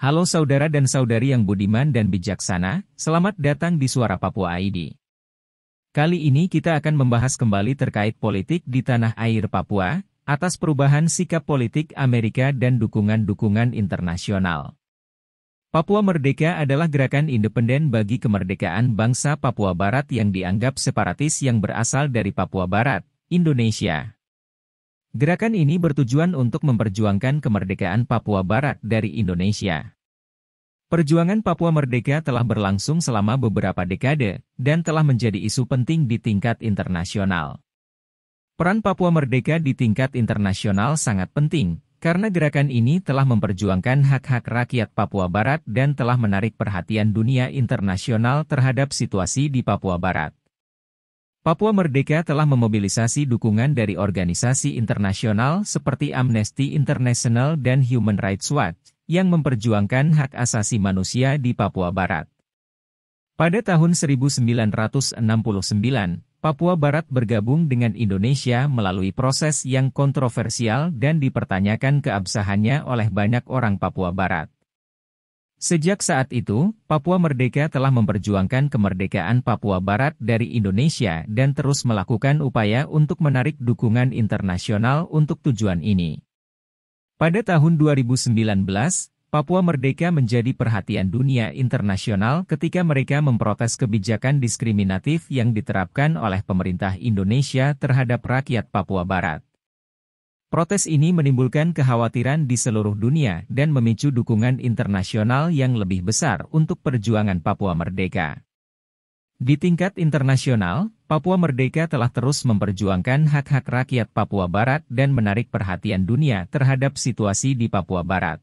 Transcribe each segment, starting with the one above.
Halo saudara dan saudari yang budiman dan bijaksana, selamat datang di Suara Papua ID. Kali ini kita akan membahas kembali terkait politik di tanah air Papua, atas perubahan sikap politik Amerika dan dukungan-dukungan internasional. Papua Merdeka adalah gerakan independen bagi kemerdekaan bangsa Papua Barat yang dianggap separatis yang berasal dari Papua Barat, Indonesia. Gerakan ini bertujuan untuk memperjuangkan kemerdekaan Papua Barat dari Indonesia. Perjuangan Papua Merdeka telah berlangsung selama beberapa dekade, dan telah menjadi isu penting di tingkat internasional. Peran Papua Merdeka di tingkat internasional sangat penting, karena gerakan ini telah memperjuangkan hak-hak rakyat Papua Barat dan telah menarik perhatian dunia internasional terhadap situasi di Papua Barat. Papua Merdeka telah memobilisasi dukungan dari organisasi internasional seperti Amnesty International dan Human Rights Watch, yang memperjuangkan hak asasi manusia di Papua Barat. Pada tahun 1969, Papua Barat bergabung dengan Indonesia melalui proses yang kontroversial dan dipertanyakan keabsahannya oleh banyak orang Papua Barat. Sejak saat itu, Papua Merdeka telah memperjuangkan kemerdekaan Papua Barat dari Indonesia dan terus melakukan upaya untuk menarik dukungan internasional untuk tujuan ini. Pada tahun 2019, Papua Merdeka menjadi perhatian dunia internasional ketika mereka memprotes kebijakan diskriminatif yang diterapkan oleh pemerintah Indonesia terhadap rakyat Papua Barat. Protes ini menimbulkan kekhawatiran di seluruh dunia dan memicu dukungan internasional yang lebih besar untuk perjuangan Papua Merdeka. Di tingkat internasional, Papua Merdeka telah terus memperjuangkan hak-hak rakyat Papua Barat dan menarik perhatian dunia terhadap situasi di Papua Barat.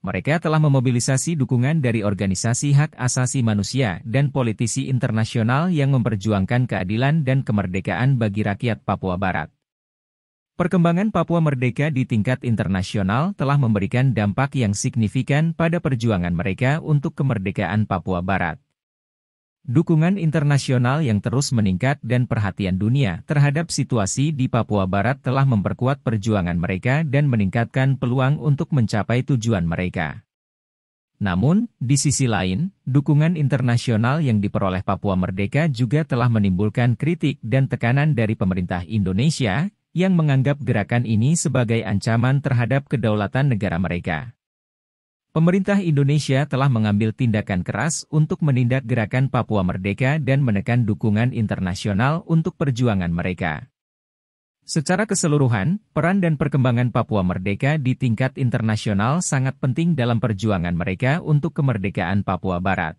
Mereka telah memobilisasi dukungan dari organisasi hak asasi manusia dan politisi internasional yang memperjuangkan keadilan dan kemerdekaan bagi rakyat Papua Barat. Perkembangan Papua Merdeka di tingkat internasional telah memberikan dampak yang signifikan pada perjuangan mereka untuk kemerdekaan Papua Barat. Dukungan internasional yang terus meningkat dan perhatian dunia terhadap situasi di Papua Barat telah memperkuat perjuangan mereka dan meningkatkan peluang untuk mencapai tujuan mereka. Namun, di sisi lain, dukungan internasional yang diperoleh Papua Merdeka juga telah menimbulkan kritik dan tekanan dari pemerintah Indonesia, yang menganggap gerakan ini sebagai ancaman terhadap kedaulatan negara mereka. Pemerintah Indonesia telah mengambil tindakan keras untuk menindak gerakan Papua Merdeka dan menekan dukungan internasional untuk perjuangan mereka. Secara keseluruhan, peran dan perkembangan Papua Merdeka di tingkat internasional sangat penting dalam perjuangan mereka untuk kemerdekaan Papua Barat.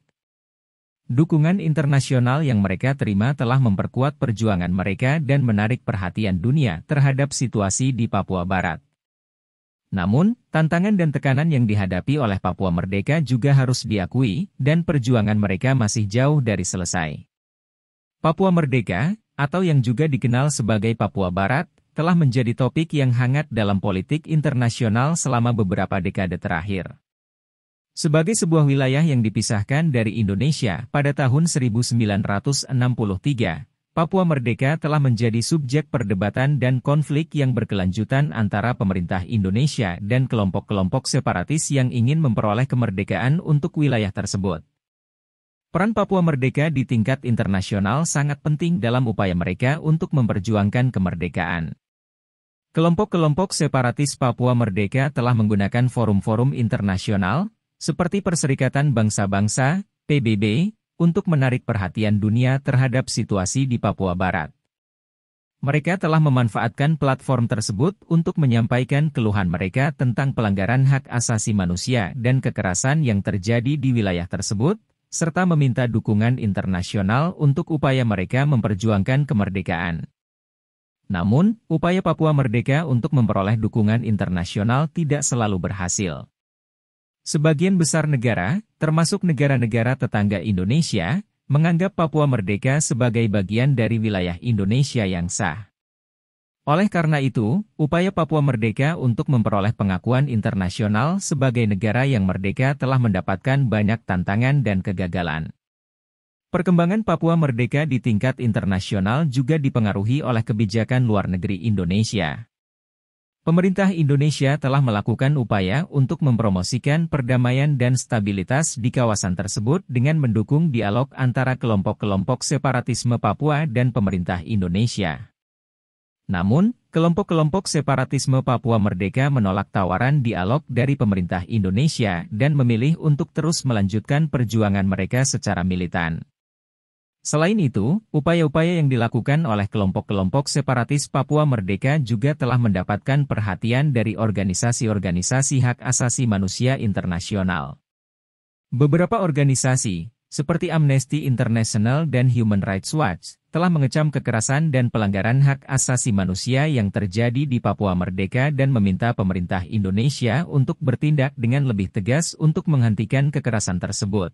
Dukungan internasional yang mereka terima telah memperkuat perjuangan mereka dan menarik perhatian dunia terhadap situasi di Papua Barat. Namun, tantangan dan tekanan yang dihadapi oleh Papua Merdeka juga harus diakui, dan perjuangan mereka masih jauh dari selesai. Papua Merdeka, atau yang juga dikenal sebagai Papua Barat, telah menjadi topik yang hangat dalam politik internasional selama beberapa dekade terakhir. Sebagai sebuah wilayah yang dipisahkan dari Indonesia pada tahun 1963, Papua Merdeka telah menjadi subjek perdebatan dan konflik yang berkelanjutan antara pemerintah Indonesia dan kelompok-kelompok separatis yang ingin memperoleh kemerdekaan untuk wilayah tersebut. Peran Papua Merdeka di tingkat internasional sangat penting dalam upaya mereka untuk memperjuangkan kemerdekaan. Kelompok-kelompok separatis Papua Merdeka telah menggunakan forum-forum internasional, seperti Perserikatan Bangsa-Bangsa, PBB, untuk menarik perhatian dunia terhadap situasi di Papua Barat. Mereka telah memanfaatkan platform tersebut untuk menyampaikan keluhan mereka tentang pelanggaran hak asasi manusia dan kekerasan yang terjadi di wilayah tersebut, serta meminta dukungan internasional untuk upaya mereka memperjuangkan kemerdekaan. Namun, upaya Papua Merdeka untuk memperoleh dukungan internasional tidak selalu berhasil. Sebagian besar negara, termasuk negara-negara tetangga Indonesia, menganggap Papua Merdeka sebagai bagian dari wilayah Indonesia yang sah. Oleh karena itu, upaya Papua Merdeka untuk memperoleh pengakuan internasional sebagai negara yang merdeka telah mendapatkan banyak tantangan dan kegagalan. Perkembangan Papua Merdeka di tingkat internasional juga dipengaruhi oleh kebijakan luar negeri Indonesia. Pemerintah Indonesia telah melakukan upaya untuk mempromosikan perdamaian dan stabilitas di kawasan tersebut dengan mendukung dialog antara kelompok-kelompok separatisme Papua dan pemerintah Indonesia. Namun, kelompok-kelompok separatisme Papua Merdeka menolak tawaran dialog dari pemerintah Indonesia dan memilih untuk terus melanjutkan perjuangan mereka secara militan. Selain itu, upaya-upaya yang dilakukan oleh kelompok-kelompok separatis Papua Merdeka juga telah mendapatkan perhatian dari organisasi-organisasi hak asasi manusia internasional. Beberapa organisasi, seperti Amnesty International dan Human Rights Watch, telah mengecam kekerasan dan pelanggaran hak asasi manusia yang terjadi di Papua Merdeka dan meminta pemerintah Indonesia untuk bertindak dengan lebih tegas untuk menghentikan kekerasan tersebut.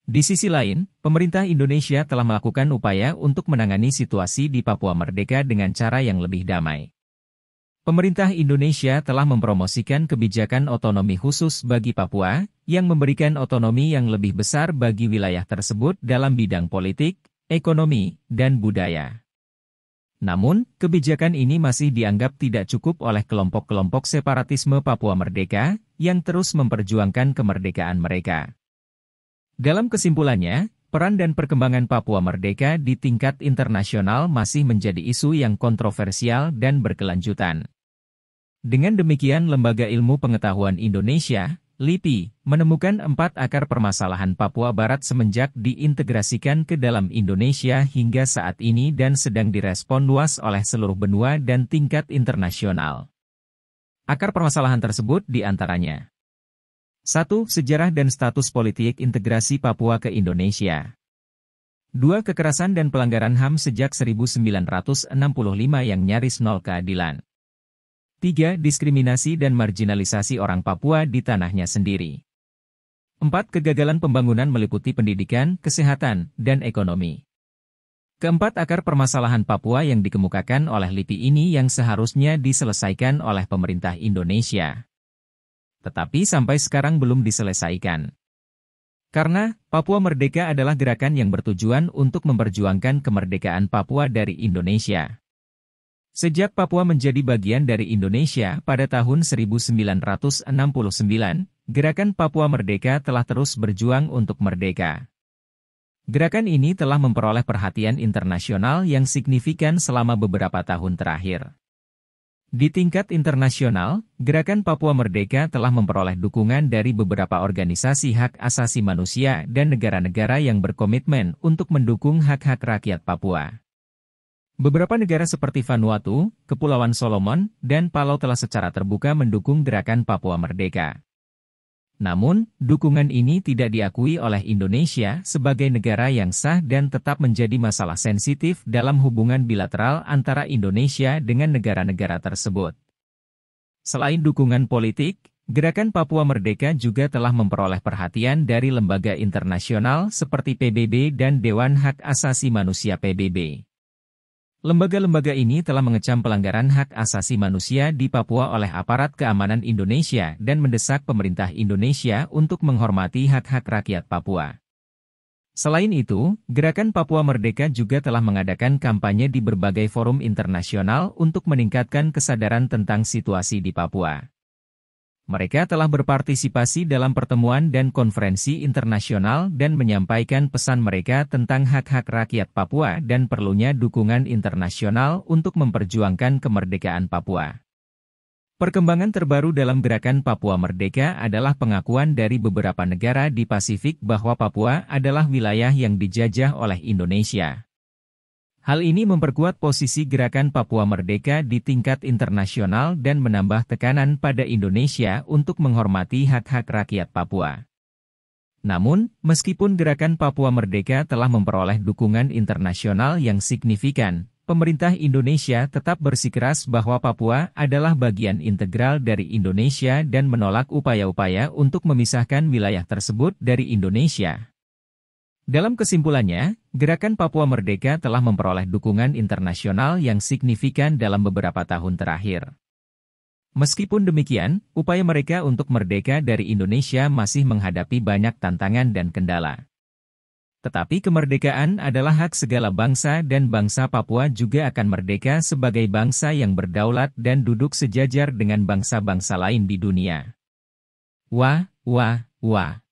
Di sisi lain, pemerintah Indonesia telah melakukan upaya untuk menangani situasi di Papua Merdeka dengan cara yang lebih damai. Pemerintah Indonesia telah mempromosikan kebijakan otonomi khusus bagi Papua, yang memberikan otonomi yang lebih besar bagi wilayah tersebut dalam bidang politik, ekonomi, dan budaya. Namun, kebijakan ini masih dianggap tidak cukup oleh kelompok-kelompok separatisme Papua Merdeka, yang terus memperjuangkan kemerdekaan mereka. Dalam kesimpulannya, peran dan perkembangan Papua Merdeka di tingkat internasional masih menjadi isu yang kontroversial dan berkelanjutan. Dengan demikian, Lembaga Ilmu Pengetahuan Indonesia, LIPI, menemukan 4 akar permasalahan Papua Barat semenjak diintegrasikan ke dalam Indonesia hingga saat ini dan sedang direspon luas oleh seluruh benua dan tingkat internasional. Akar permasalahan tersebut diantaranya: 1. Sejarah dan status politik integrasi Papua ke Indonesia. 2. Kekerasan dan pelanggaran HAM sejak 1965 yang nyaris nol keadilan. 3. Diskriminasi dan marginalisasi orang Papua di tanahnya sendiri. 4. Kegagalan pembangunan meliputi pendidikan, kesehatan, dan ekonomi. Keempat akar permasalahan Papua yang dikemukakan oleh LIPI ini yang seharusnya diselesaikan oleh pemerintah Indonesia, tetapi sampai sekarang belum diselesaikan. Karena, Papua Merdeka adalah gerakan yang bertujuan untuk memperjuangkan kemerdekaan Papua dari Indonesia. Sejak Papua menjadi bagian dari Indonesia pada tahun 1969, gerakan Papua Merdeka telah terus berjuang untuk merdeka. Gerakan ini telah memperoleh perhatian internasional yang signifikan selama beberapa tahun terakhir. Di tingkat internasional, Gerakan Papua Merdeka telah memperoleh dukungan dari beberapa organisasi hak asasi manusia dan negara-negara yang berkomitmen untuk mendukung hak-hak rakyat Papua. Beberapa negara seperti Vanuatu, Kepulauan Solomon, dan Palau telah secara terbuka mendukung Gerakan Papua Merdeka. Namun, dukungan ini tidak diakui oleh Indonesia sebagai negara yang sah dan tetap menjadi masalah sensitif dalam hubungan bilateral antara Indonesia dengan negara-negara tersebut. Selain dukungan politik, Gerakan Papua Merdeka juga telah memperoleh perhatian dari lembaga internasional seperti PBB dan Dewan Hak Asasi Manusia PBB. Lembaga-lembaga ini telah mengecam pelanggaran hak asasi manusia di Papua oleh aparat keamanan Indonesia dan mendesak pemerintah Indonesia untuk menghormati hak-hak rakyat Papua. Selain itu, Gerakan Papua Merdeka juga telah mengadakan kampanye di berbagai forum internasional untuk meningkatkan kesadaran tentang situasi di Papua. Mereka telah berpartisipasi dalam pertemuan dan konferensi internasional dan menyampaikan pesan mereka tentang hak-hak rakyat Papua dan perlunya dukungan internasional untuk memperjuangkan kemerdekaan Papua. Perkembangan terbaru dalam Gerakan Papua Merdeka adalah pengakuan dari beberapa negara di Pasifik bahwa Papua adalah wilayah yang dijajah oleh Indonesia. Hal ini memperkuat posisi Gerakan Papua Merdeka di tingkat internasional dan menambah tekanan pada Indonesia untuk menghormati hak-hak rakyat Papua. Namun, meskipun Gerakan Papua Merdeka telah memperoleh dukungan internasional yang signifikan, pemerintah Indonesia tetap bersikeras bahwa Papua adalah bagian integral dari Indonesia dan menolak upaya-upaya untuk memisahkan wilayah tersebut dari Indonesia. Dalam kesimpulannya, Gerakan Papua Merdeka telah memperoleh dukungan internasional yang signifikan dalam beberapa tahun terakhir. Meskipun demikian, upaya mereka untuk merdeka dari Indonesia masih menghadapi banyak tantangan dan kendala. Tetapi kemerdekaan adalah hak segala bangsa dan bangsa Papua juga akan merdeka sebagai bangsa yang berdaulat dan duduk sejajar dengan bangsa-bangsa lain di dunia. Wah, wah, wah.